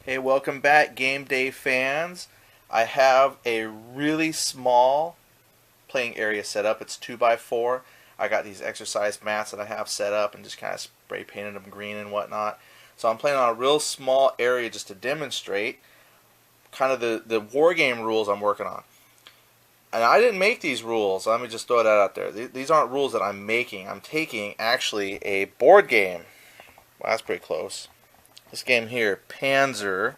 Hey, welcome back, Game Day fans. I have a really small playing area set up. It's 2 by 4. I got these exercise mats that I have set up and just kind of spray painted them green and whatnot. So I'm playing on a real small area just to demonstrate kind of the war game rules I'm working on. And I didn't make these rules. Let me just throw that out there. These aren't rules that I'm making. I'm taking actually a board game. Well, that's pretty close. This game here, Panzer,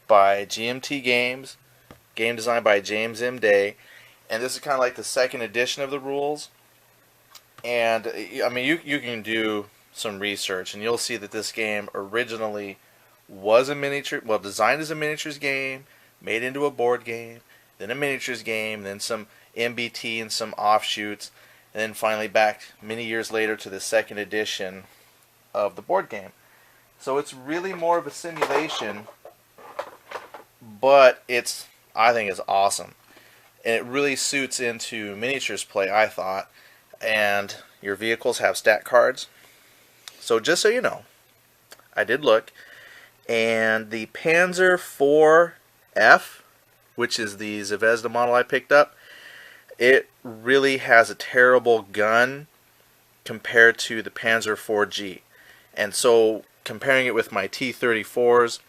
by GMT Games, game designed by James M. Day, and this is kind of like the second edition of the rules. And I mean, you can do some research, and you'll see that this game originally was a miniature, well, designed as a miniatures game, made into a board game, then a miniatures game, then some MBT and some offshoots, and then finally back many years later to the second edition of the board game. So it's really more of a simulation, but I think it's awesome. And it really suits into miniatures play, I thought. And your vehicles have stat cards. So just so you know, I did look, and the Panzer 4F, which is the Zvezda model I picked up, it really has a terrible gun compared to the Panzer 4G. And so comparing it with my T-34s,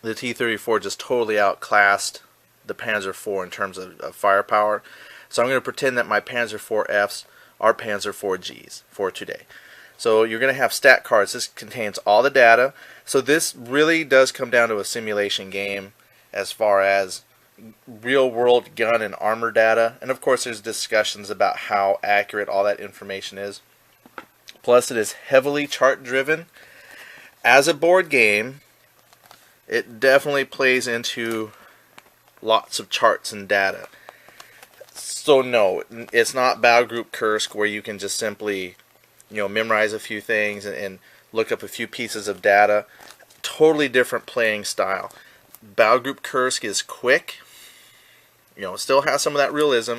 the T-34 just totally outclassed the Panzer IV in terms of firepower. So I'm going to pretend that my Panzer IVs are Panzer IVGs for today. So you're going to have stat cards. This contains all the data. So this really does come down to a simulation game as far as real world gun and armor data. And of course there's discussions about how accurate all that information is. Plus it is heavily chart driven. As a board game, it definitely plays into lots of charts and data. So no, it's not Battle Group Kursk where you can just simply, memorize a few things and look up a few pieces of data. Totally different playing style. Battle Group Kursk is quick. Still has some of that realism,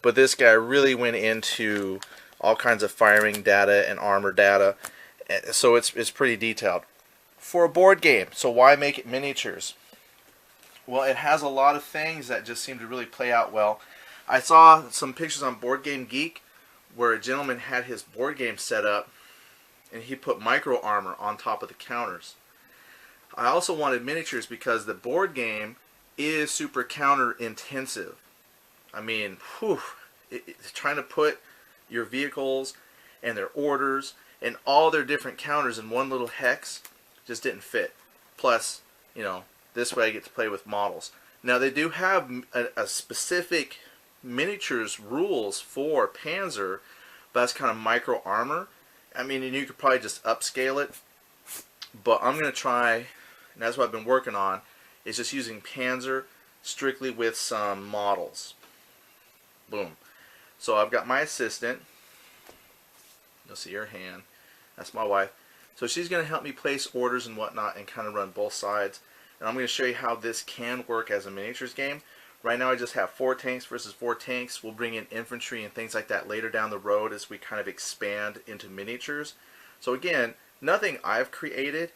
but this guy really went into all kinds of firing data and armor data. So it's pretty detailed. For a board game, so why make it miniatures? Well, it has a lot of things that just seem to really play out well. I saw some pictures on Board Game Geek where a gentleman had his board game set up and he put micro armor on top of the counters. I also wanted miniatures because the board game is super counter intensive. I mean, trying to put your vehicles and their orders and all their different counters in one little hex just didn't fit. Plus, this way I get to play with models. Now they do have a specific miniatures rules for Panzer, but that's kind of micro armor. I mean, and you could probably just upscale it, but I'm going to try, and that's what I've been working on, is just using Panzer strictly with some models. Boom. So I've got my assistant. You'll see her hand. That's my wife. So she's going to help me place orders and whatnot and kind of run both sides. And I'm going to show you how this can work as a miniatures game. Right now I just have 4 tanks versus 4 tanks. We'll bring in infantry and things like that later down the road as we kind of expand into miniatures. So again, nothing I've created,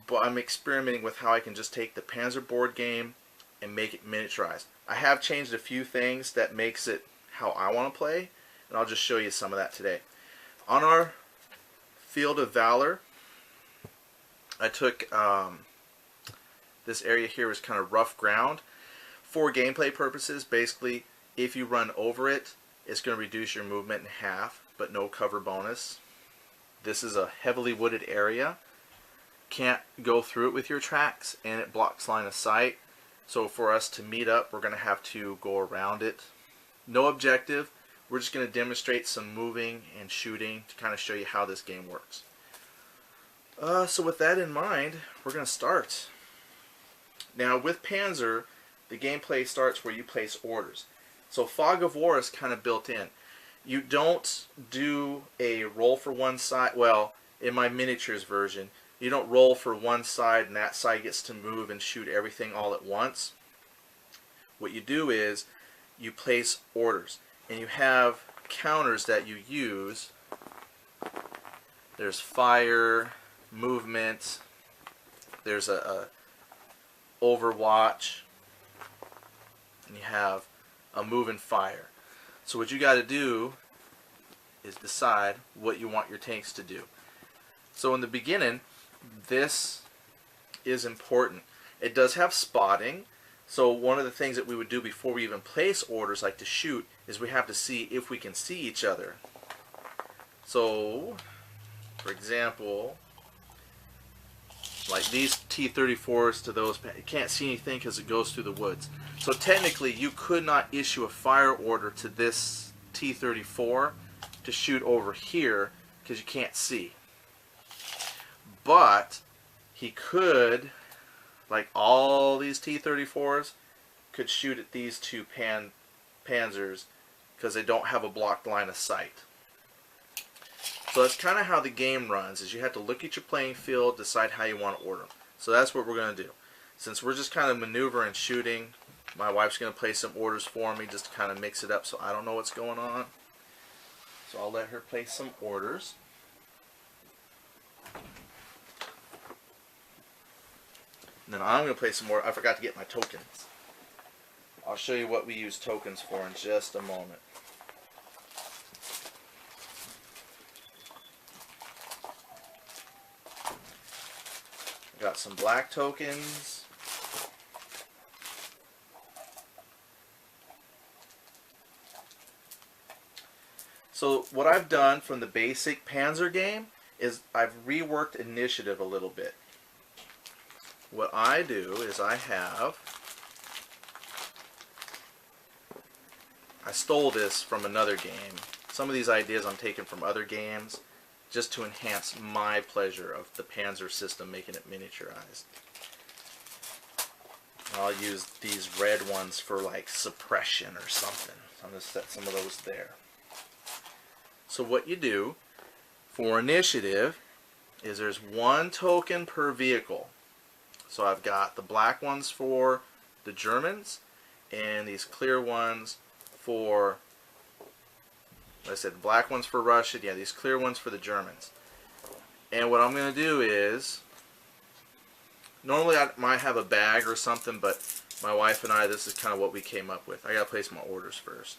but I'm experimenting with how I can just take the Panzer board game and make it miniaturized. I have changed a few things that makes it how I want to play, and I'll just show you some of that today. On our Field of Valor, I took this area here was kind of rough ground. For gameplay purposes, basically, if you run over it, it's going to reduce your movement in half, but no cover bonus. This is a heavily wooded area. Can't go through it with your tracks, and it blocks line of sight. So for us to meet up, we're going to have to go around it. No objective. We're just going to demonstrate some moving and shooting to kind of show you how this game works. So with that in mind, we're going to start. Now with Panzer, the gameplay starts where you place orders. So Fog of War is kind of built in. You don't do a roll for one side. Well, in my miniatures version, you don't roll for one side and that side gets to move and shoot everything all at once. What you do is you place orders. And you have counters that you use. There's fire, movement, there's a Overwatch, and you have a move and fire. So what you got to do is decide what you want your tanks to do. So in the beginning, this is important. It does have spotting. So one of the things that we would do before we even place orders, like to shoot, is we have to see if we can see each other. So, for example, like these T-34s to those, you can't see anything because it goes through the woods. So technically, you could not issue a fire order to this T-34 to shoot over here because you can't see. But he could, like all these T-34s, could shoot at these two Panzers because they don't have a blocked line of sight. So that's kind of how the game runs, is you have to look at your playing field, decide how you want to order them. So that's what we're going to do. Since we're just kind of maneuvering and shooting, my wife's going to place some orders for me just to kind of mix it up so I don't know what's going on. So I'll let her place some orders. And then I'm going to place some more. I forgot to get my tokens. I'll show you what we use tokens for in just a moment. Got some black tokens. So what I've done from the basic Panzer game is I've reworked initiative a little bit. What I do is I stole this from another game. Some of these ideas I'm taking from other games, just to enhance my pleasure of the Panzer system, making it miniaturized. I'll use these red ones for like suppression or something. So I'm going to set some of those there. So what you do for initiative is there's one token per vehicle. So I've got the black ones for the Germans and these clear ones for, like I said, black ones for Russia, yeah, these clear ones for the Germans. And what I'm going to do is, normally I might have a bag or something, but my wife and I, this is kind of what we came up with. I got to place my orders first.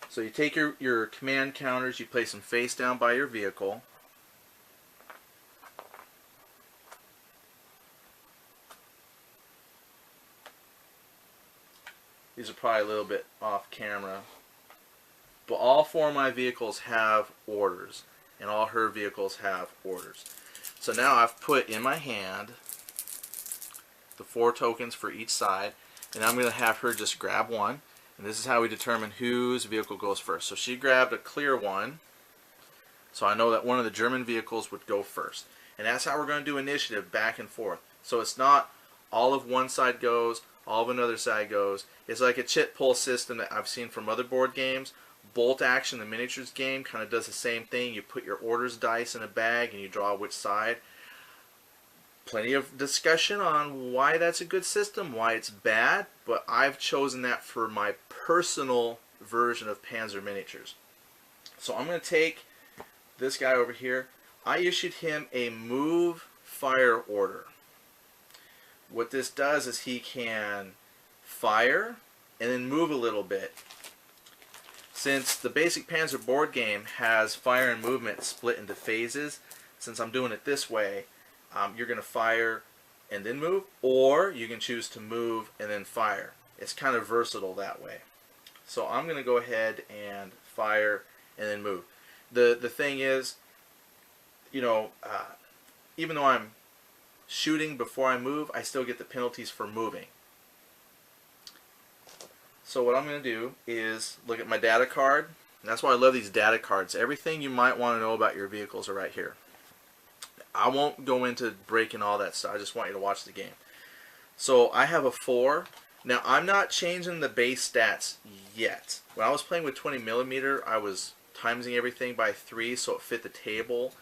So you take your command counters, you place them face down by your vehicle. These are probably a little bit off camera. But all four of my vehicles have orders, and all her vehicles have orders. So now I've put in my hand the 4 tokens for each side, and I'm going to have her just grab one. And this is how we determine whose vehicle goes first. So she grabbed a clear one, so I know that one of the German vehicles would go first. And that's how we're going to do initiative, back and forth. So it's not all of one side goes, all of another side goes. It's like a chit pull system that I've seen from other board games. Bolt Action, the miniatures game, kind of does the same thing. You put your orders dice in a bag and you draw which side. Plenty of discussion on why that's a good system, why it's bad, but I've chosen that for my personal version of Panzer miniatures. So I'm going to take this guy over here. I issued him a move fire order. What this does is he can fire and then move a little bit. Since the basic Panzer board game has fire and movement split into phases, since I'm doing it this way, you're going to fire and then move, or you can choose to move and then fire. It's kind of versatile that way. So I'm going to go ahead and fire and then move. The thing is, you know, even though I'm shooting before I move, I still get the penalties for moving. So what I'm going to do is look at my data card. And that's why I love these data cards. Everything you might want to know about your vehicles are right here. I won't go into breaking all that stuff. I just want you to watch the game. So I have a 4. Now I'm not changing the base stats yet. When I was playing with 20mm, I was timesing everything by 3 so it fit the table.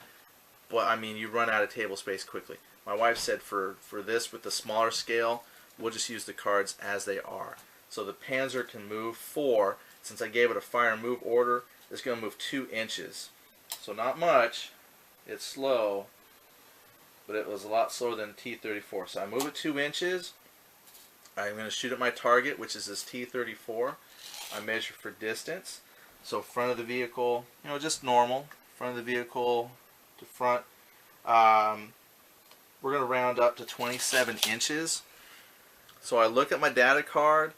But I mean, you run out of table space quickly. My wife said for this with the smaller scale, we'll just use the cards as they are. So the Panzer can move 4. Since I gave it a fire and move order, it's going to move 2 inches. So not much. It's slow, but it was a lot slower than T-34. So I move it 2 inches. I'm going to shoot at my target, which is this T-34. I measure for distance. So front of the vehicle, you know, just normal. Front of the vehicle to front. We're going to round up to 27 inches. So I look at my data card,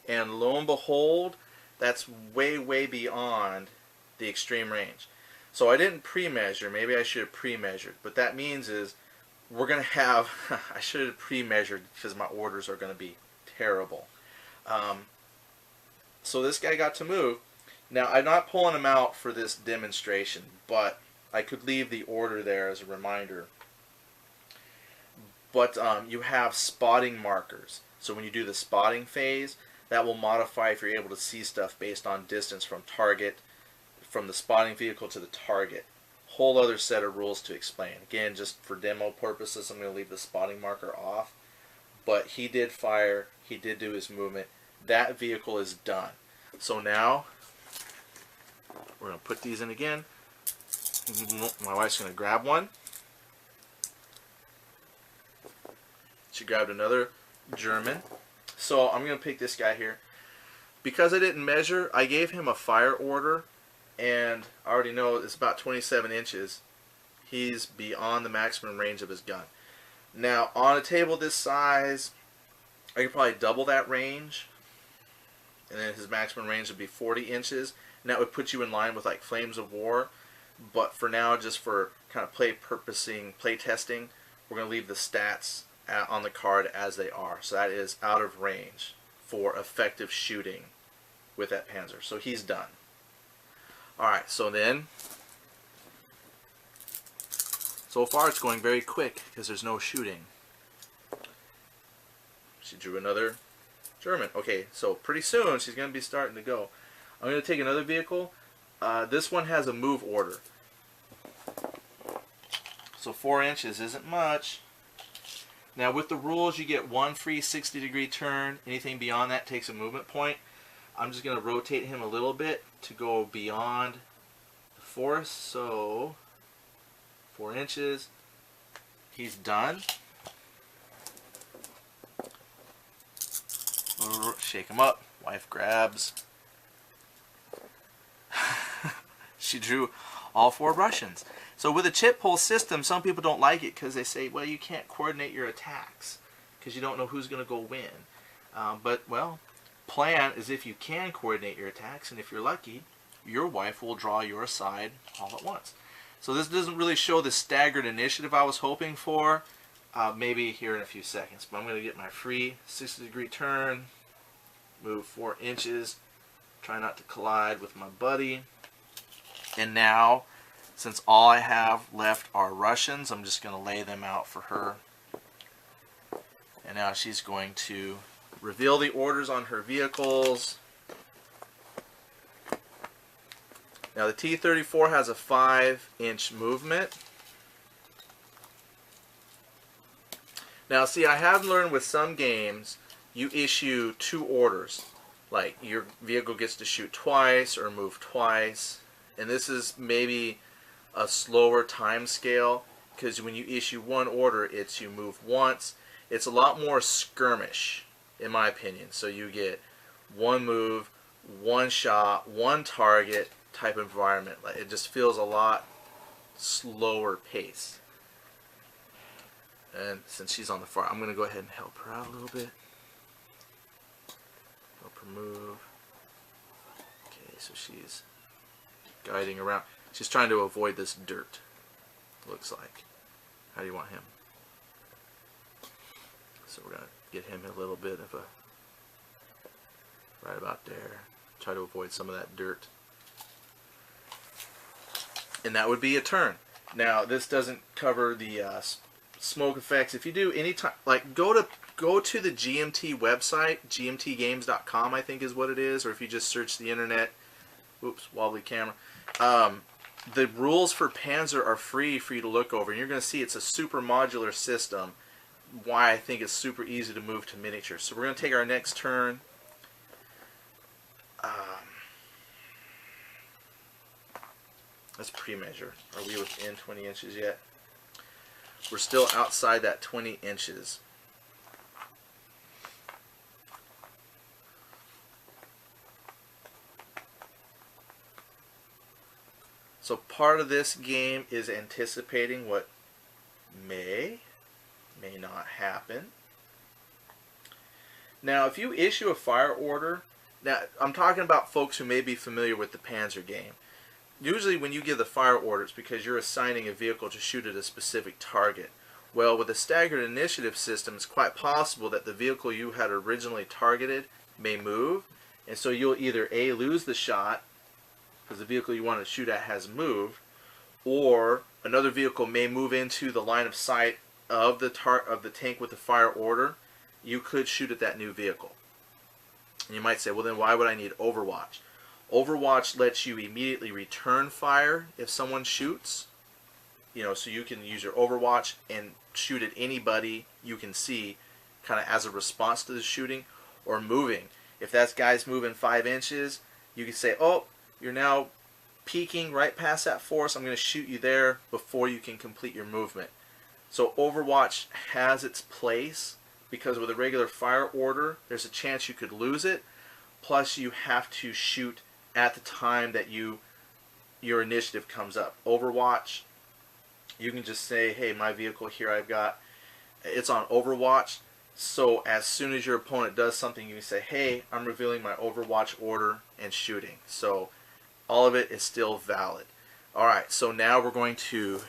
and lo and behold, that's way, way beyond the extreme range. So I didn't pre-measure. Maybe I should have pre-measured. But that means is we're going to have, I should have pre-measured because my orders are going to be terrible. So this guy got to move. Now, I'm not pulling him out for this demonstration, but I could leave the order there as a reminder. But you have spotting markers. So when you do the spotting phase, that will modify if you're able to see stuff based on distance from target, from the spotting vehicle to the target. Whole other set of rules to explain. Again, just for demo purposes, I'm going to leave the spotting marker off. But he did fire. He did do his movement. That vehicle is done. So now, we're going to put these in again. My wife's going to grab one. She grabbed another German. So I'm going to pick this guy here. Because I didn't measure, I gave him a fire order. And I already know it's about 27 inches. He's beyond the maximum range of his gun. Now, on a table this size, I could probably double that range. And then his maximum range would be 40 inches. And that would put you in line with like Flames of War. But for now, just for kind of play testing, we're going to leave the stats on the card as they are. So that is out of range for effective shooting with that Panzer. So he's done. Alright, so then, so far it's going very quick because there's no shooting. She drew another German. Okay, so pretty soon she's going to be starting to go. I'm going to take another vehicle. This one has a move order. So 4 inches isn't much. Now with the rules, you get one free 60-degree turn. Anything beyond that takes a movement point. I'm just going to rotate him a little bit to go beyond the force. So 4 inches. He's done. Shake him up. Wife grabs. She drew all 4 Russians. So with a chip pull system, some people don't like it because they say, well, you can't coordinate your attacks because you don't know who's going to go win. But, well, plan is if you can coordinate your attacks, and if you're lucky, your wife will draw your side all at once. So this doesn't really show the staggered initiative I was hoping for. Maybe here in a few seconds. But I'm going to get my free 60-degree turn, move 4 inches, try not to collide with my buddy. And now, since all I have left are Russians, I'm just going to lay them out for her. And now she's going to reveal the orders on her vehicles. Now the T-34 has a 5-inch movement. Now see, I have learned with some games, you issue 2 orders. Like your vehicle gets to shoot twice or move twice. And this is maybe a slower time scale, because when you issue 1 order, it's you move once. It's a lot more skirmish, in my opinion. So you get 1 move, 1 shot, 1 target type environment. Like, it just feels a lot slower pace. And since she's on the far, I'm going to go ahead and help her out a little bit. Help her move. Okay, so she's guiding around. She's trying to avoid this dirt, looks like. How do you want him? So we're going to get him a little bit of a, right about there. Try to avoid some of that dirt. And that would be a turn. Now, this doesn't cover the smoke effects. If you do any time, like go to the GMT website, gmtgames.com I think is what it is, or if you just search the internet, oops, wobbly camera. The rules for Panzer are free for you to look over, and you're going to see it's a super modular system. Why I think it's super easy to move to miniature. So we're going to take our next turn. Let's pre-measure. Are we within 20 inches yet? We're still outside that 20 inches. So part of this game is anticipating what may not happen. Now, if you issue a fire order, now I'm talking about folks who may be familiar with the Panzer game. Usually when you give the fire orders, because you're assigning a vehicle to shoot at a specific target. Well, with a staggered initiative system, it's quite possible that the vehicle you had originally targeted may move, and so you'll either A, lose the shot, because the vehicle you want to shoot at has moved, or another vehicle may move into the line of sight of the tank with the fire order. You could shoot at that new vehicle. And you might say, well, then why would I need Overwatch? Overwatch lets you immediately return fire if someone shoots. You know, so you can use your Overwatch and shoot at anybody you can see kind of as a response to the shooting, or moving. If that guy's moving 5 inches, you can say, oh, you're now peeking right past that force. I'm going to shoot you there before you can complete your movement. So Overwatch has its place, because with a regular fire order, there's a chance you could lose it. Plus, you have to shoot at the time that your initiative comes up. Overwatch, you can just say, hey, my vehicle here it's on Overwatch. So as soon as your opponent does something, you can say, hey, I'm revealing my Overwatch order and shooting. So all of it is still valid. Alright, so now we're going to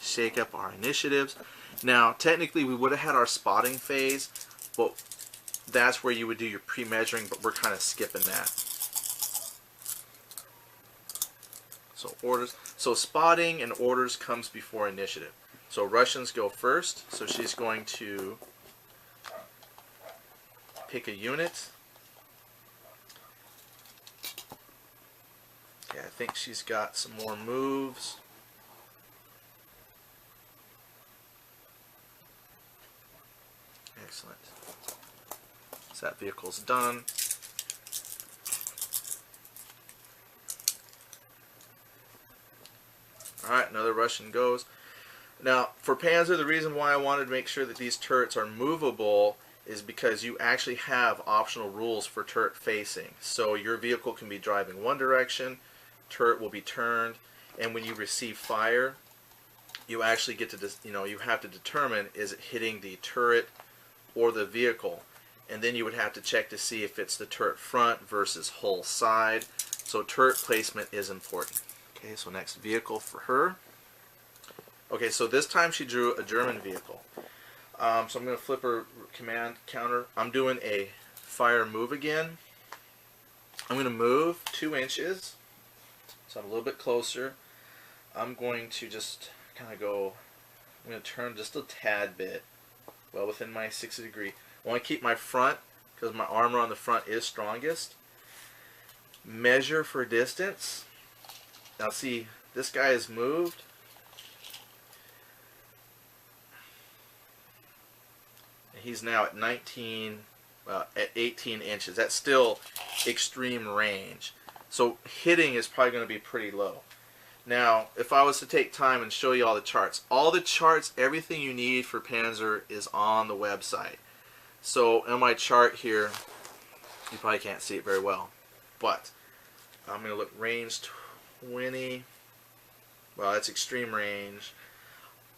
shake up our initiatives. Now, technically, we would have had our spotting phase, but that's where you would do your pre-measuring, but we're kind of skipping that. So orders. So spotting and orders comes before initiative. So Russians go first. So she's going to pick a unit. Okay, I think she's got some more moves. Excellent. So that vehicle's done. Alright, another Russian goes. Now, for Panzer, the reason why I wanted to make sure that these turrets are movable is because you actually have optional rules for turret facing. So your vehicle can be driving one direction, turret will be turned, and when you receive fire, you actually get to, you have to determine, is it hitting the turret or the vehicle? And then you would have to check to see if it's the turret front versus hull side. So turret placement is important. Okay, so next vehicle for her. Okay, so this time she drew a German vehicle. So I'm going to flip her command counter. I'm doing a fire move again. I'm going to move 2 inches. So I'm a little bit closer. I'm going to just kind of go, I'm going to turn just a tad bit, well within my 60 degree. I want to keep my front, because my armor on the front is strongest. Measure for distance. Now see, this guy has moved. And he's now at 18 inches. That's still extreme range. So hitting is probably going to be pretty low. Now, if I was to take time and show you all the charts, everything you need for Panzer is on the website. So in my chart here, you probably can't see it very well, but I'm going to look range 20. Well, that's extreme range.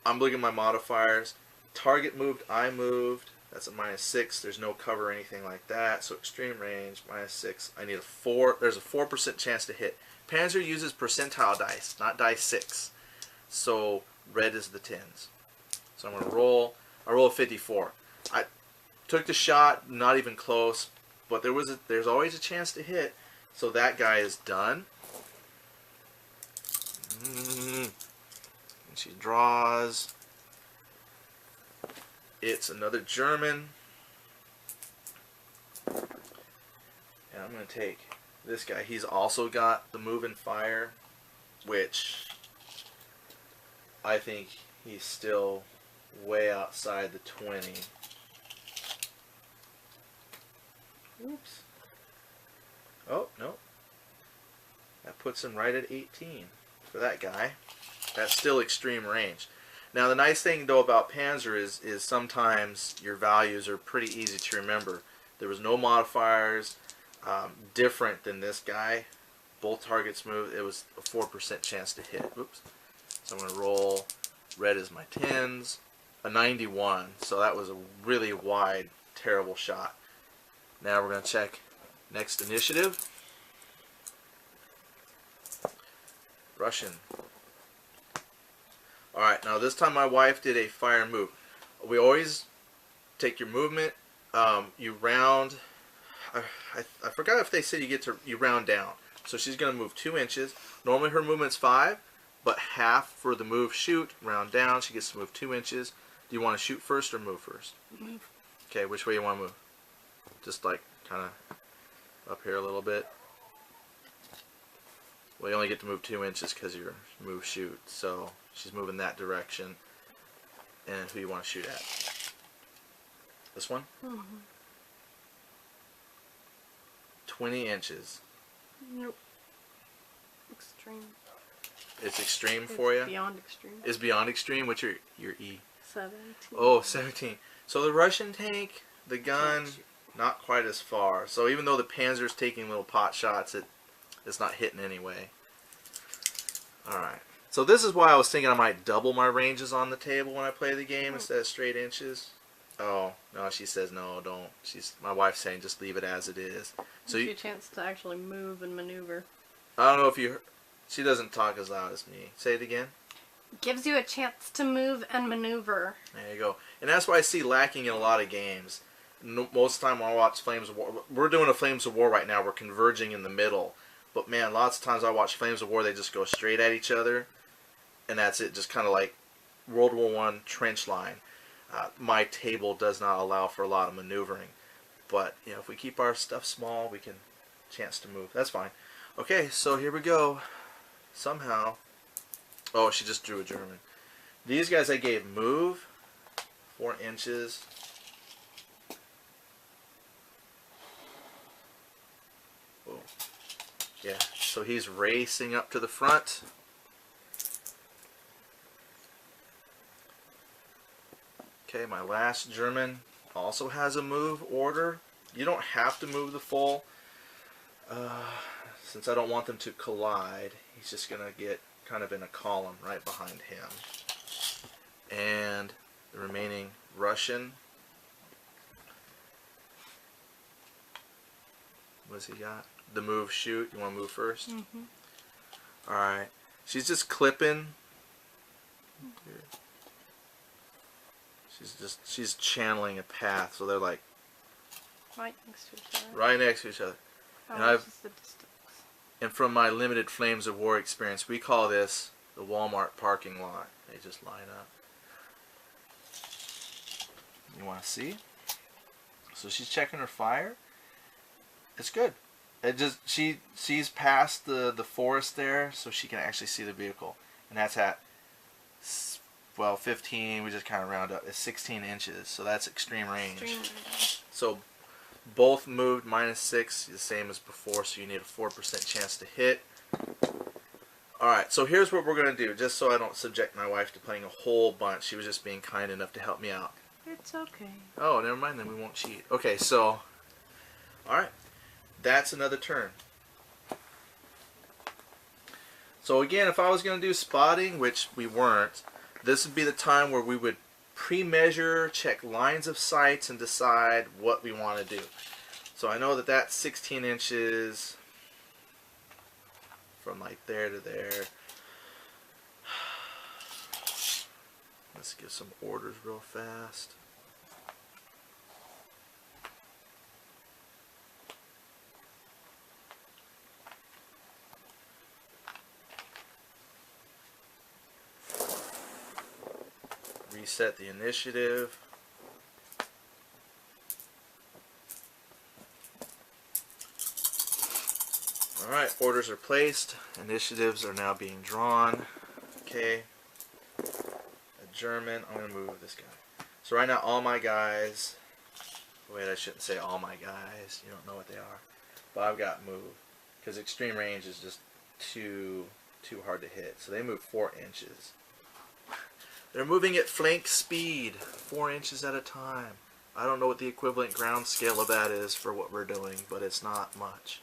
I'm looking at my modifiers. Target moved, I moved. That's a -6. There's no cover or anything like that. So extreme range, -6. I need a 4. There's a 4% chance to hit. Panzer uses percentile dice, not dice 6. So red is the 10s. So I'm going to roll. I roll a 54. I took the shot, not even close, but there's always a chance to hit. So that guy is done. And she draws. It's another German. And I'm going to take this guy. He's also got the move and fire, which I think he's still way outside the 20. Oops. Oh, no. That puts him right at 18. for that guy. That's still extreme range. Now the nice thing though about Panzer is sometimes your values are pretty easy to remember. There was no modifiers, different than this guy. Both targets moved. It was a 4% chance to hit. Oops. So I'm going to roll. Red is my 10s. A 91. So that was a really wide, terrible shot. Now we're going to check next initiative. Russian. Alright, now this time my wife did a fire move. We always take your movement. You round. I forgot if they said you round down. So she's going to move 2 inches. Normally her movement's 5, but half for the move shoot. Round down, she gets to move 2 inches. Do you want to shoot first or move first? Move. Okay, which way you want to move? Just like kind of up here a little bit. Well, you only get to move 2 inches because your move shoot. So she's moving that direction. And who you want to shoot at? This one? Mm-hmm. 20 inches. Nope. Extreme. It's extreme for you? Beyond extreme. It's beyond extreme? What's your E? 17. Oh, 17. So the Russian tank, the gun, not quite as far. So even though the Panzer's taking little pot shots, it's not hitting anyway. Alright. So this is why I was thinking I might double my ranges on the table when I play the game instead of straight inches. Oh, no, she says no, don't. My wife's saying just leave it as it is. So Gives you a chance to actually move and maneuver. I don't know if you heard. She doesn't talk as loud as me. Say it again. Gives you a chance to move and maneuver. There you go. And that's what I see lacking in a lot of games. Most of the time when I watch Flames of War, we're doing a Flames of War right now. We're converging in the middle. But man, lots of times I watch Flames of War, they just go straight at each other. And that's it. Just kind of like World War I trench line. My table does not allow for a lot of maneuvering. But you know, if we keep our stuff small, we can chance to move. That's fine. Okay, so here we go. Somehow. Oh, she just drew a German. These guys I gave move. 4 inches. Whoa. Yeah, so he's racing up to the front. Okay, my last German also has a move order. You don't have to move the full. Since I don't want them to collide, he's just going to get kind of in a column right behind him. And the remaining Russian. What's he got? The move shoot. You want to move first? Mm-hmm. Alright. She's just clipping. She's channeling a path, so they're like Right next to each other. right next to each other. How And much is the distance? And from my limited Flames of War experience, we call this the Walmart parking lot. They just line up. You want to see? So she's checking her fire. It's good. She sees past the forest there, so she can actually see the vehicle. And that's at, well, 15. We just kind of round up. It's 16 inches, so that's extreme range. Extreme range. So both moved -6, the same as before, so you need a 4% chance to hit. Alright, so here's what we're going to do, just so I don't subject my wife to playing a whole bunch. She was just being kind enough to help me out. It's okay. Oh, never mind, then we won't cheat. Okay, so, alright, that's another turn. So again, if I was going to do spotting, which we weren't, this would be the time where we would pre-measure, check lines of sights, and decide what we want to do. So I know that that's 16 inches from like there to there. Let's get some orders real fast. Reset the initiative. Alright, orders are placed. Initiatives are now being drawn. Okay. A German. I'm going to move this guy. So right now all my guys... Wait, I shouldn't say all my guys. You don't know what they are. But I've got move. Because extreme range is just too too hard to hit. So they move 4 inches. They're moving at flank speed, 4 inches at a time. I don't know what the equivalent ground scale of that is for what we're doing, but it's not much.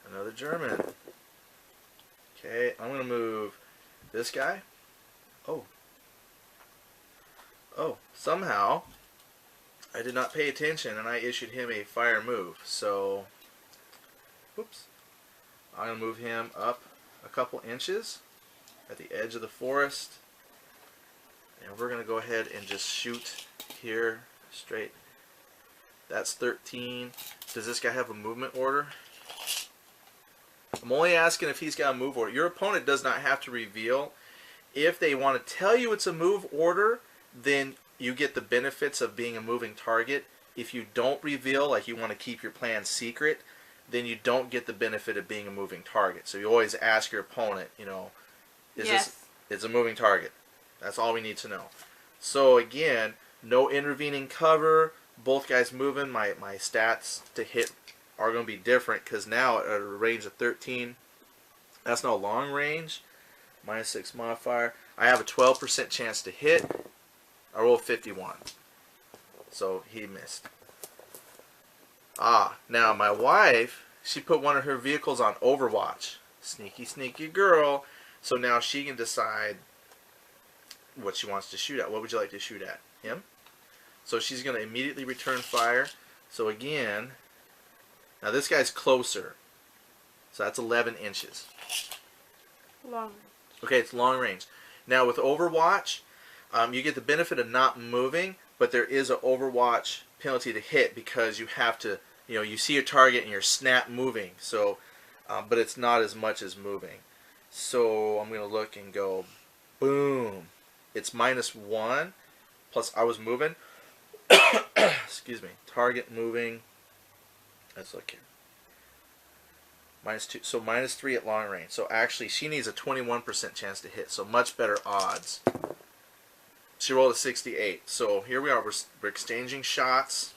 Another German. Okay, I'm going to move this guy. Oh. Oh, somehow I did not pay attention and I issued him a fire move. So, whoops. I'm going to move him up a couple inches at the edge of the forest. And we're going to go ahead and just shoot here straight. That's 13. Does this guy have a movement order? I'm only asking if he's got a move order. Your opponent does not have to reveal. If they want to tell you it's a move order, then you get the benefits of being a moving target. If you don't reveal, like you want to keep your plan secret, then you don't get the benefit of being a moving target. So you always ask your opponent, you know, is this it's a moving target? That's all we need to know. So again, no intervening cover. Both guys moving. My stats to hit are going to be different because now at a range of 13, that's no long range. -6 modifier. I have a 12% chance to hit. I rolled 51. So he missed. Now my wife, she put one of her vehicles on Overwatch. Sneaky, sneaky girl. So now she can decide what she wants to shoot at. What would you like to shoot at? Him? So she's going to immediately return fire. So again, now this guy's closer. So that's 11 inches. Long range. Okay, it's long range. Now with Overwatch, you get the benefit of not moving, but there is an Overwatch penalty to hit because you have to, you know, you see your target and you're snap moving. So, but it's not as much as moving. So I'm going to look and go, boom. It's -1, plus I was moving. Excuse me. Target moving. Let's look here. -2. So -3 at long range. So actually, she needs a 21% chance to hit. So much better odds. She rolled a 68. So here we are. We're exchanging shots.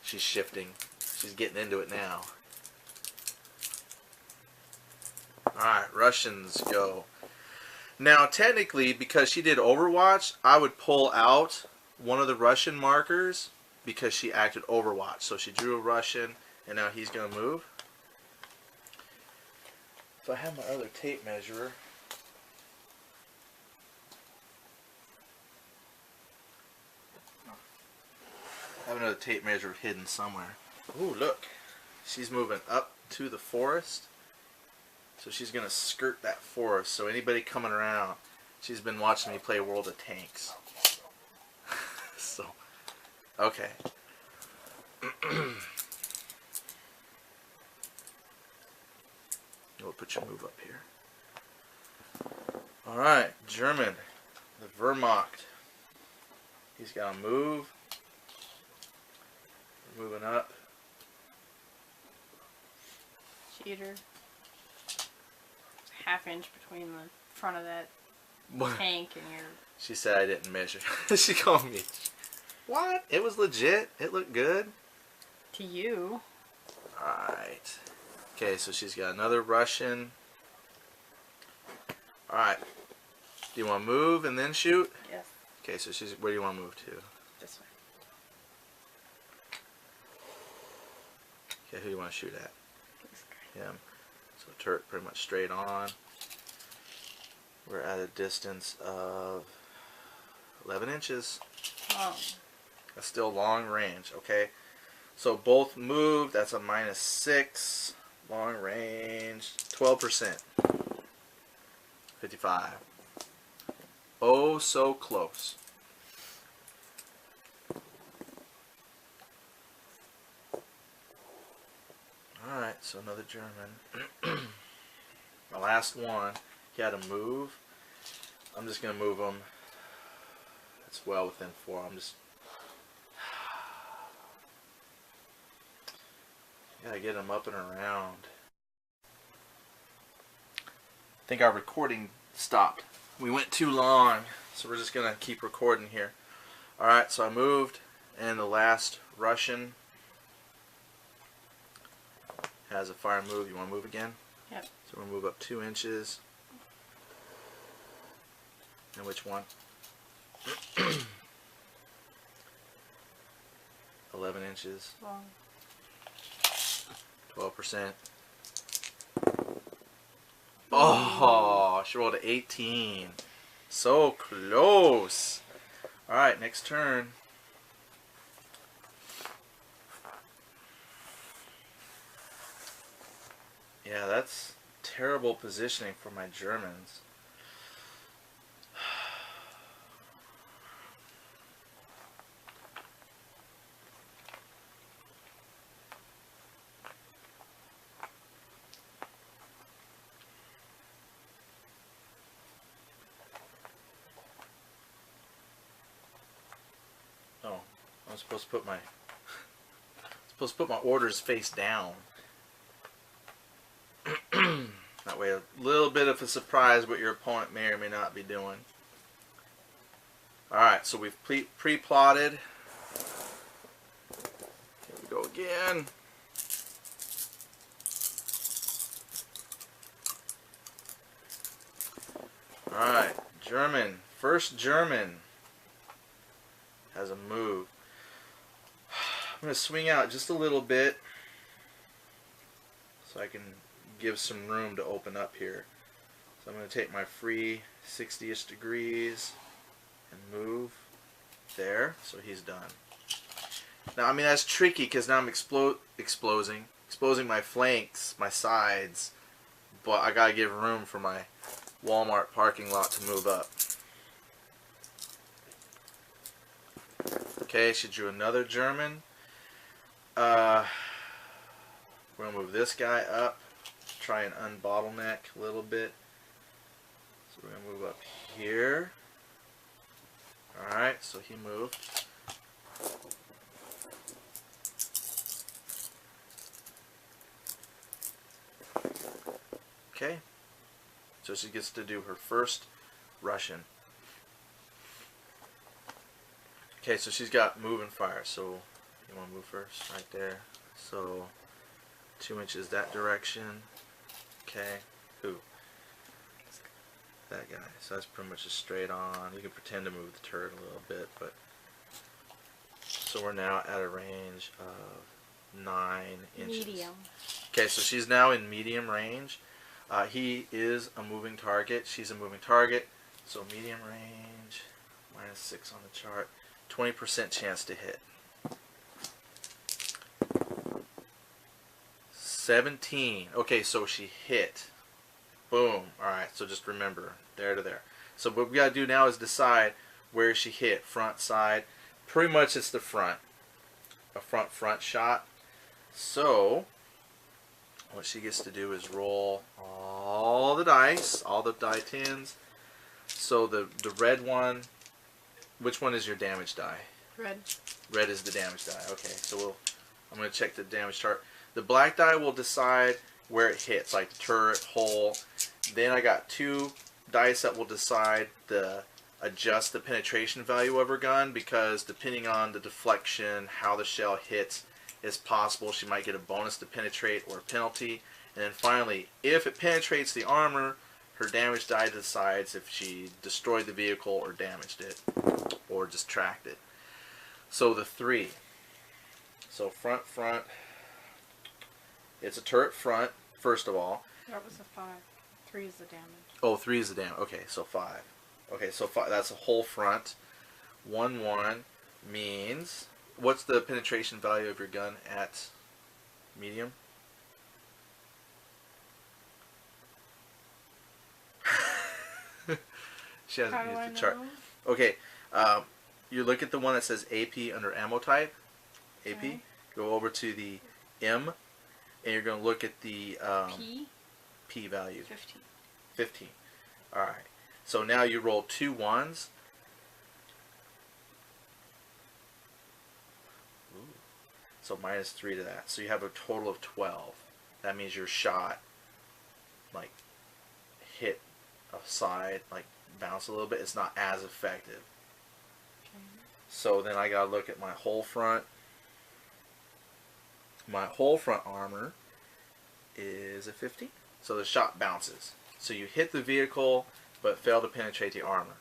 She's shifting. She's getting into it now. Alright, Russians go. Now, technically, because she did Overwatch, I would pull out one of the Russian markers because she acted Overwatch. So she drew a Russian, and now he's going to move. If I have my other tape measurer. I have another tape measure hidden somewhere. Ooh, look. She's moving up to the forest. So she's going to skirt that forest. So anybody coming around, she's been watching me play World of Tanks. So, okay. We'll put your move up here. Alright, German. The Wehrmacht. He's got to move. Moving up. Cheater. ½ inch between the front of that tank and your... She said I didn't measure. She called me. What? It was legit. It looked good. To you. Alright. Okay, so she's got another Russian. Alright. Do you want to move and then shoot? Yes. Okay, so she's... Where do you want to move to? This way. Okay, who do you want to shoot at? This guy. Him. So turret pretty much straight on. We're at a distance of 11 inches. Oh. That's still long range, okay? So both moved. That's a -6. Long range. 12%. 55. Oh, so close. Alright, so another German. My last one. He had to move. I'm just going to move him. It's well within 4. I'm just... Gotta get him up and around. I think our recording stopped. We went too long, so we're just going to keep recording here. Alright, so I moved, and the last Russian has a fire move. You want to move again? Yep. So we'll move up 2 inches. And which one? 11 inches. Long. 12%. Oh, she rolled an 18. So close. Alright, next turn. Yeah, that's terrible positioning for my Germans. Oh, I'm supposed to put my orders face down. That way, a little bit of a surprise what your opponent may or may not be doing. All right, so we've pre-plotted. Here we go again. All right, German. First German has a move. I'm going to swing out just a little bit so I can give some room to open up here. So I'm going to take my free 60-ish degrees and move there, so he's done. Now, I mean, that's tricky because now I'm exposing my flanks, my sides, but I got to give room for my Walmart parking lot to move up. Okay, she drew another German. We're going to move this guy up, try and unbottleneck a little bit. So we're going to move up here. Alright, so he moved. Okay, so she gets to do her first Russian. Okay, so she's got move and fire, so you want to move first, right there. So 2 inches that direction. Okay, who? That guy. So that's pretty much a straight on. You can pretend to move the turret a little bit, but so we're now at a range of 9 inches. Medium. Okay, so she's now in medium range. He is a moving target. She's a moving target. So medium range, -6 on the chart. 20% chance to hit. 17. Okay, so she hit. Boom. Alright, so just remember, there to there. So what we got to do now is decide where she hit. Front, side. Pretty much it's the front. A front shot. So what she gets to do is roll all the dice, all the die tins. So the red one, which one is your damage die? Red. Red is the damage die. Okay, so I'm going to check the damage chart. The black die will decide where it hits, like the turret, hole. Then I got 2 dice that will decide adjust the penetration value of her gun, because depending on the deflection, how the shell hits, it's possible she might get a bonus to penetrate or a penalty. And then finally, if it penetrates the armor, her damage die decides if she destroyed the vehicle or damaged it or just tracked it. So the 3. So front. It's a turret front, first of all. That was a 5. 3 is the damage. Oh, 3 is the damage. Okay, so 5. Okay, so 5, that's a whole front. 1-1 means, what's the penetration value of your gun at medium? She hasn't used the chart. Okay, you look at the one that says AP under ammo type. AP. Okay. Go over to the M, and you're going to look at the P value. 15. 15. All right. So now you roll 2 1s. Ooh. So -3 to that. So you have a total of 12. That means your shot, like, hit a side, like, bounce a little bit. It's not as effective. Okay. So then I gotta look at my whole front. My whole front armor is a 15. So the shot bounces. So you hit the vehicle, but fail to penetrate the armor.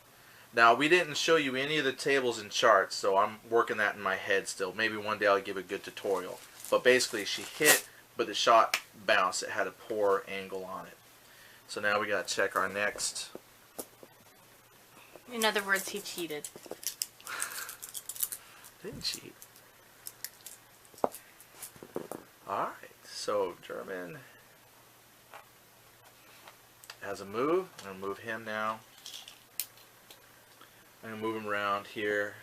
Now, we didn't show you any of the tables and charts, so I'm working that in my head still. Maybe one day I'll give a good tutorial. But basically, she hit, but the shot bounced. It had a poor angle on it. So now we got to check our next. In other words, he cheated. Didn't cheat. Alright, so German has a move. I'm going to move him now. I'm going to move him around here.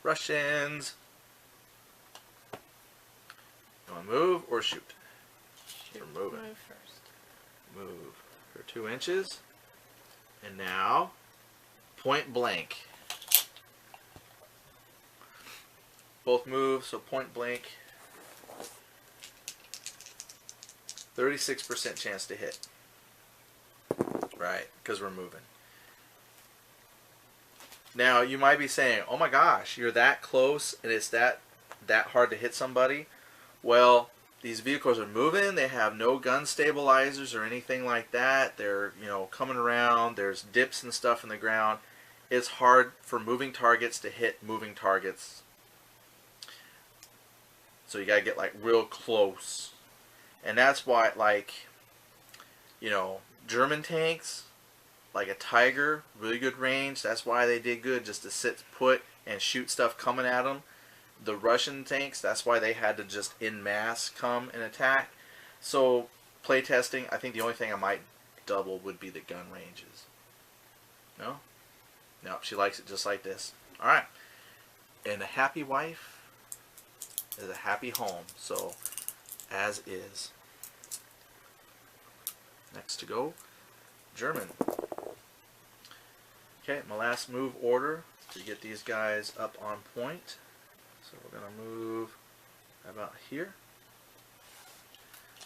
Russians. You want to move or shoot? Shoot. We're moving. Move first. Move for 2 inches. And now, point blank. Both move, so point blank. 36% chance to hit. Right, because we're moving. Now, you might be saying, oh my gosh, you're that close and it's that hard to hit somebody. Well, these vehicles are moving. They have no gun stabilizers or anything like that. They're, coming around. There's dips and stuff in the ground. It's hard for moving targets to hit moving targets. So you got to get like real close. And that's why, German tanks, like a Tiger, really good range. That's why they did good, just to sit put and shoot stuff coming at them. The Russian tanks, that's why they had to just en masse come and attack. So playtesting, I think the only thing I might double would be the gun ranges. No? No, she likes it just like this. Alright. And a happy wife is a happy home. So, as is. Next to go, German. Okay, my last move order to get these guys up on point. So we're going to move about here.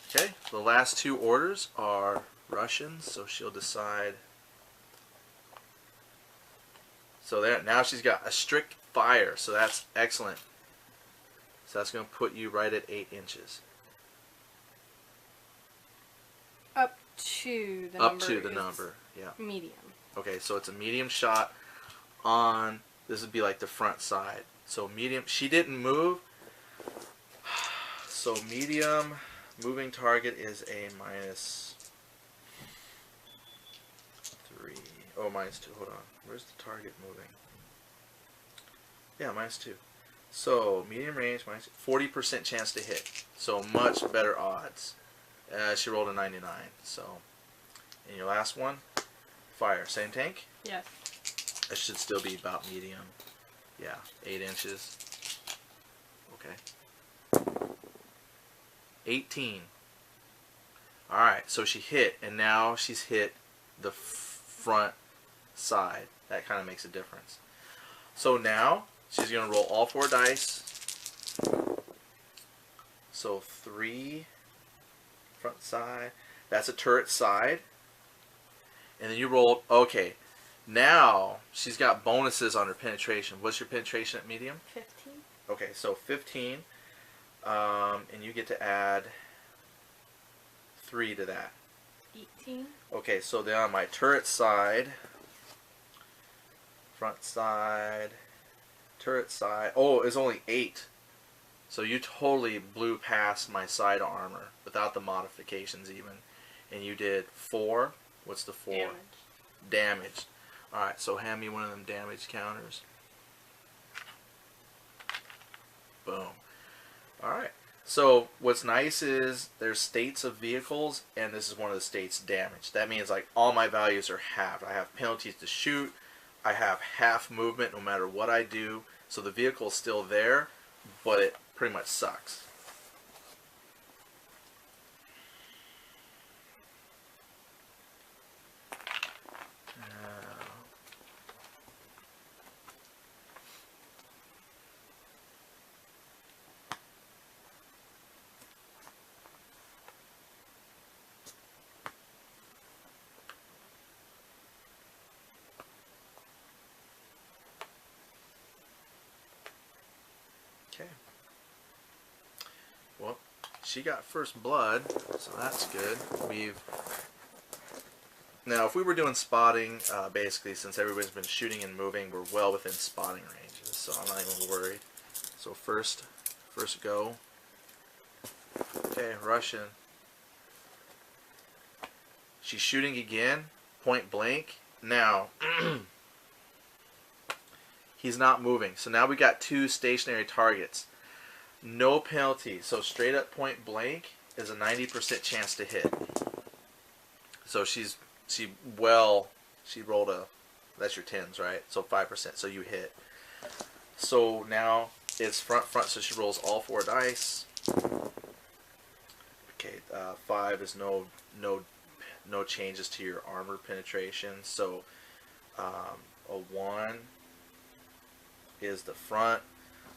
Okay, the last 2 orders are Russians, so she'll decide. So there, now she's got a strict fire, so that's excellent. So that's going to put you right at 8 inches. Up to the Up number. to the number, yeah. Medium. Okay, so it's a medium shot on, this would be like the front side. So medium, she didn't move. So medium moving target is a -3. Oh, -2, hold on. Where's the target moving? Yeah, -2. So medium range, 40% chance to hit. So much better odds. She rolled a 99. So, and your last one, fire. Same tank? Yes. It should still be about medium. Yeah, 8 inches. Okay. 18. Alright, so she hit, and now she's hit the front side. That kind of makes a difference. So now, she's going to roll all 4 dice. So 3 front side. That's a turret side. And then you roll, okay. Now, she's got bonuses on her penetration. What's your penetration at medium? 15. Okay, so 15. And you get to add 3 to that. 18. Okay, so then on my turret side, front side, turret side. Oh, it's only 8. So you totally blew past my side armor without the modifications even. And you did 4. What's the 4? Damage. Damage. Alright, so hand me one of them damage counters. Boom. Alright. So what's nice is there's states of vehicles, and this is one of the states damage. That means like all my values are halved. I have penalties to shoot. I have half movement no matter what I do. So the vehicle's still there, but it pretty much sucks. she got first blood, so that's good. Now, if we were doing spotting, basically, since everybody's been shooting and moving, we're well within spotting ranges, so I'm not even worried. So first go. Okay, Russian. She's shooting again, point blank. Now, he's not moving. So now we got 2 stationary targets. No penalty. So straight up point blank is a 90% chance to hit. So she rolled that's your 10s, right? So 5%, so you hit. So now it's front, so she rolls all 4 dice. Okay, 5 is no changes to your armor penetration. So a 1 is the front.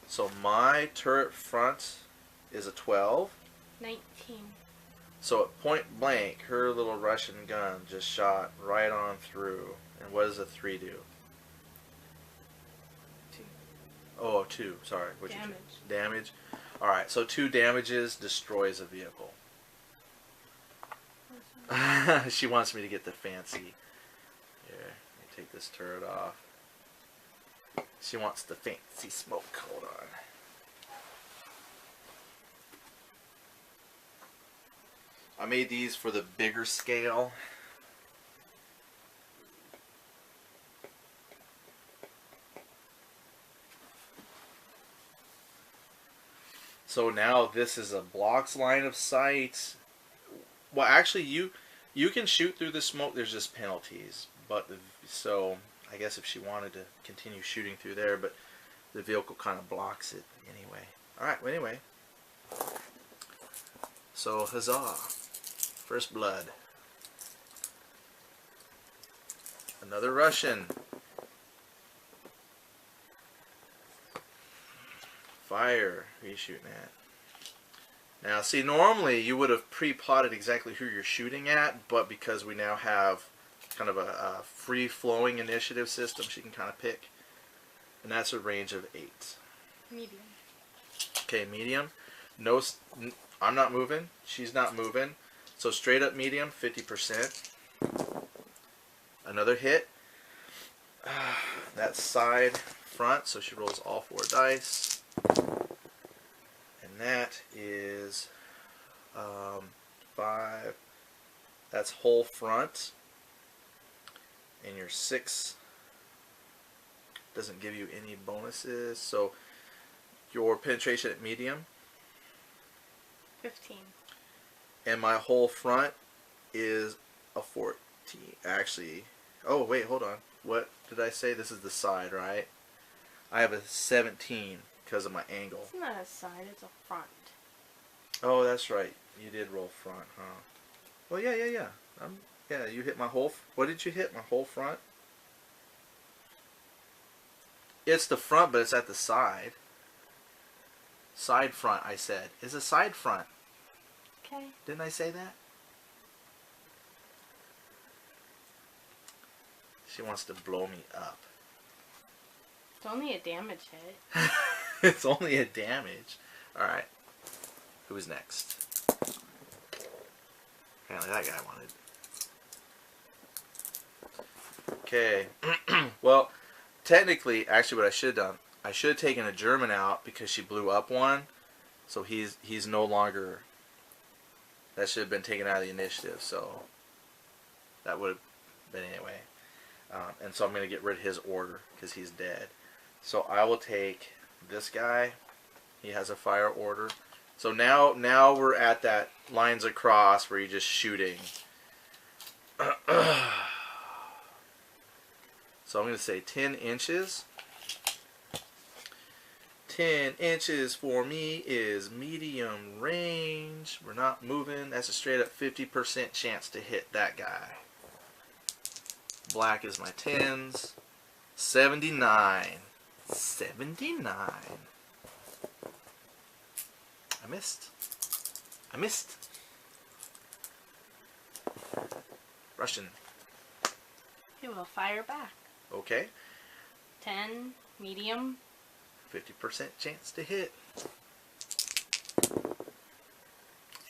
So my turret front is a 12. 19. So at point blank, her little Russian gun just shot right on through. And what does a 3 do? 2. Oh, 2. Sorry. What'd Damage. You do? Damage. Alright, so 2 damages destroys a vehicle. She wants me to get the fancy. Here, let me take this turret off. She wants the fancy smoke. Hold on. I made these for the bigger scale. So now this is a blocks line of sight. Well, actually, you can shoot through the smoke. There's just penalties. But so I guess if she wanted to continue shooting through there, but the vehicle kind of blocks it anyway. All right. Well, anyway. So huzzah! First blood. Another Russian. Fire. Who are you shooting at? Now, see, normally you would have pre-plotted exactly who you're shooting at, but because we now have kind of a free-flowing initiative system, she can kind of pick. And that's a range of 8. Medium. Okay, medium. No, I'm not moving. She's not moving. So straight up medium, 50%. Another hit. That's side front, so she rolls all 4 dice. And that is 5. That's whole front. And your 6 doesn't give you any bonuses. So your penetration at medium. 15. And my whole front is a 14. Actually, oh wait, hold on. What did I say? This is the side, right? I have a 17 because of my angle. It's not a side, it's a front. Oh, that's right. You did roll front, huh? Well, yeah. Yeah, you hit my whole... What did you hit? My whole front? It's the front, but it's at the side. Side front, I said. It's a side front. Okay. Didn't I say that? She wants to blow me up. It's only a damage hit. It's only a damage. Alright. Who's next? Apparently that guy wanted. Okay. Well, technically, actually what I should have done, I should have taken a German out because she blew up one. So he's no longer... That should have been taken out of the initiative, so that would have been anyway. And so I'm going to get rid of his order because he's dead. So I will take this guy. He has a fire order. So now we're at that lines across where you're just shooting. So I'm going to say 10 inches. 10 inches for me is medium range. We're not moving. That's a straight up 50% chance to hit that guy. Black is my 10s. 79. 79. I missed. Russian. He will fire back. Okay. 10, medium. 50% chance to hit.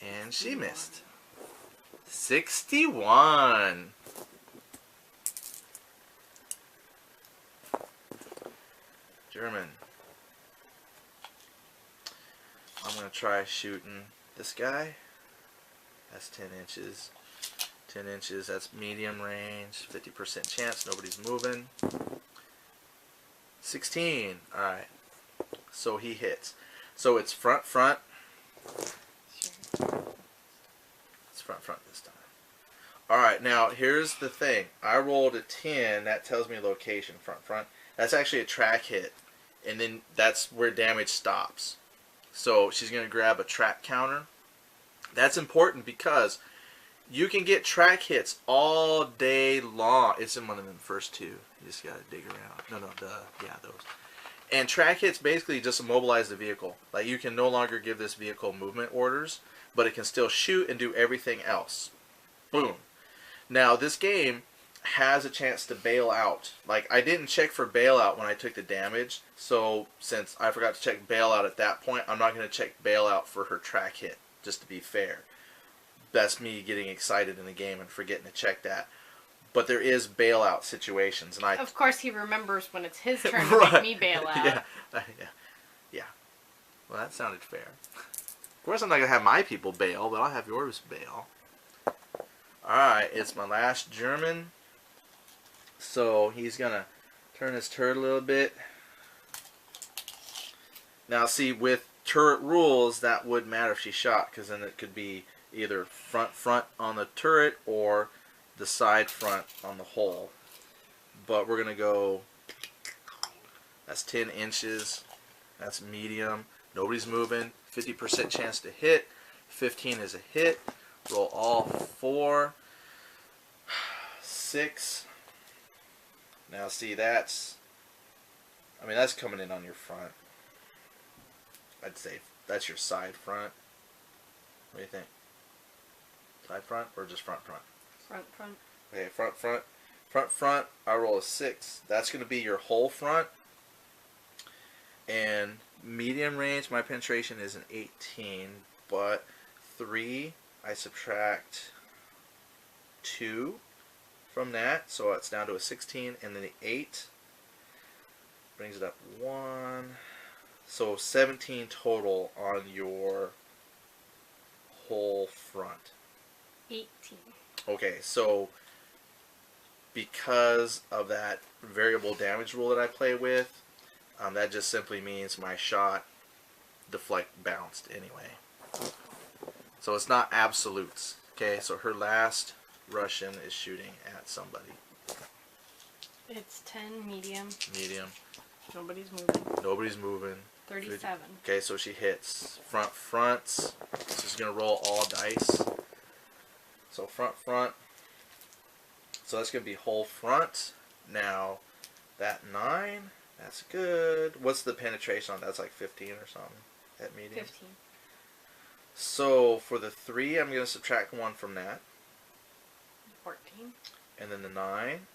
And she missed. 61. German. I'm going to try shooting this guy. That's 10 inches. 10 inches, that's medium range. 50% chance, nobody's moving. 16. Alright. So he hits. So it's front, front. It's front, front this time. Alright, now here's the thing. I rolled a 10. That tells me location, front, front. That's actually a track hit. And then that's where damage stops. So she's going to grab a track counter. That's important because you can get track hits all day long. It's in one of them first two. You just got to dig around. Yeah, those. And track hits basically just immobilize the vehicle. Like, you can no longer give this vehicle movement orders, but it can still shoot and do everything else. Boom. Now, this game has a chance to bail out. Like, I didn't check for bailout when I took the damage, so since I forgot to check bailout at that point, I'm not going to check bailout for her track hit, just to be fair. That's me getting excited in the game and forgetting to check that. But there is bailout situations, and Of course, he remembers when it's his turn to Right. make me bail out. Yeah. Well, that sounded fair. Of course, I'm not gonna have my people bail, but I'll have yours bail. All right, it's my last German. So he's gonna turn his turret a little bit. Now, see, with turret rules, that would matter if she shot, because then it could be either front on the turret or the side front on the hull. But we're gonna go. That's 10 inches. That's medium. Nobody's moving. 50% chance to hit. 15 is a hit. Roll all 4. 6. Now see, that's coming in on your front. I'd say that's your side front. What do you think? Side front or just front front? Front, front. Okay, front front. Front front, I roll a 6. That's going to be your whole front. And medium range, my penetration is an 18, but 3, I subtract 2 from that, so it's down to a 16, and then the 8 brings it up 1. So 17 total on your whole front. 18. Okay, so because of that variable damage rule that I play with, that just simply means my shot deflect bounced anyway. So it's not absolutes. Okay, so her last Russian is shooting at somebody. It's 10 medium. Medium. Nobody's moving. Nobody's moving. 37. Okay, so she hits front fronts. So she's gonna roll all dice. So front front. So that's gonna be whole front. Now that 9, that's good. What's the penetration on that? That's like 15 or something at medium. 15. So for the 3, I'm gonna subtract 1 from that. 14. And then the 9,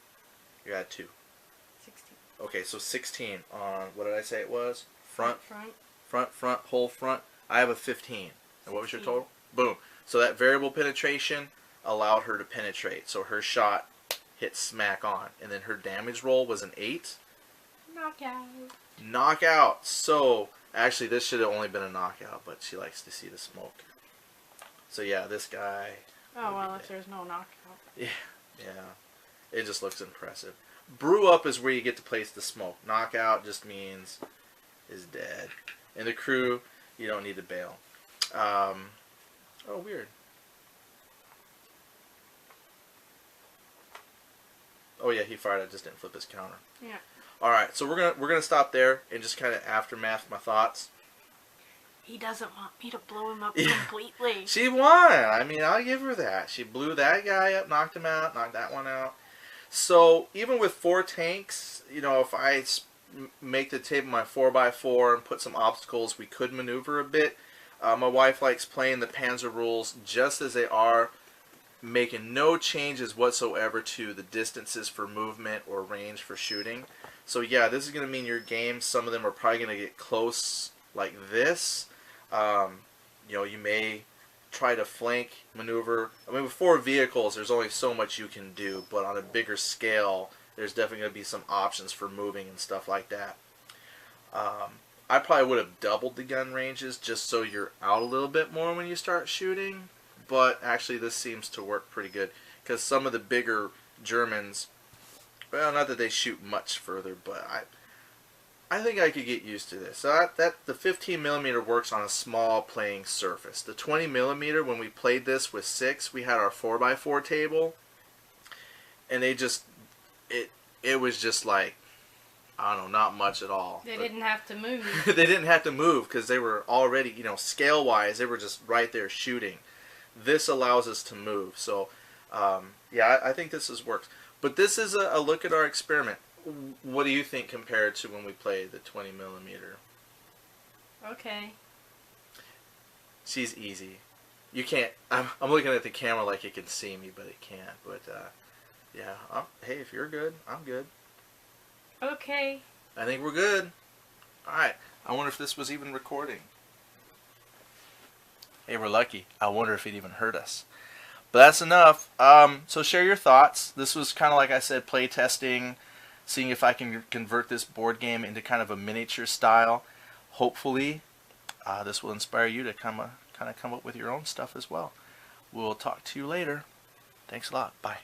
you add 2. 16. Okay, so 16 on, what did I say it was? Front, Front. front, whole front. I have a 15. And what was your 16. total? Boom. So that variable penetration allowed her to penetrate. So her shot hit smack on. And then her damage roll was an 8. Knockout. Knockout. So, actually, this should have only been a knockout, but she likes to see the smoke. So, yeah, this guy. Oh, well, if there's no knockout. Yeah. It just looks impressive. Brew up is where you get to place the smoke. Knockout just means is dead. And the crew, you don't need to bail. Oh, weird. Oh yeah, he fired. I just didn't flip his counter. Yeah. All right, so we're gonna stop there and just kind of aftermath my thoughts. He doesn't want me to blow him up Yeah. completely. She won. I mean, I'll give her that. She blew that guy up, knocked him out, knocked that one out. So even with 4 tanks, you know, if I make the table my 4x4 and put some obstacles, we could maneuver a bit. My wife likes playing the Panzer rules just as they are, making no changes whatsoever to the distances for movement or range for shooting. So yeah, this is going to mean your games, some of them are probably going to get close like this. You know, you may try to flank maneuver. I mean, with 4 vehicles, there's only so much you can do, but on a bigger scale, there's definitely going to be some options for moving and stuff like that. I probably would have doubled the gun ranges just so you're out a little bit more when you start shooting, but actually this seems to work pretty good because some of the bigger Germans, well, not that they shoot much further, but I think I could get used to this. So the 15mm works on a small playing surface. The 20mm, when we played this with 6, we had our 4x4 table, and it was just like, I don't know, not much at all. They didn't have to move. They didn't have to move because they were already, scale-wise, they were just right there shooting. This allows us to move. So, yeah, I think this works. But this is a look at our experiment. What do you think compared to when we played the 20mm? Okay. She's easy. You can't. I'm looking at the camera like it can see me, but it can't. But yeah. Hey, if you're good, I'm good. Okay. I think we're good. All right. I wonder if this was even recording. Hey, we're lucky. I wonder if it even heard us. But that's enough. So share your thoughts. This was kind of like I said, play testing, seeing if I can convert this board game into kind of a miniature style. Hopefully, this will inspire you to kind of come up with your own stuff as well. We'll talk to you later. Thanks a lot. Bye.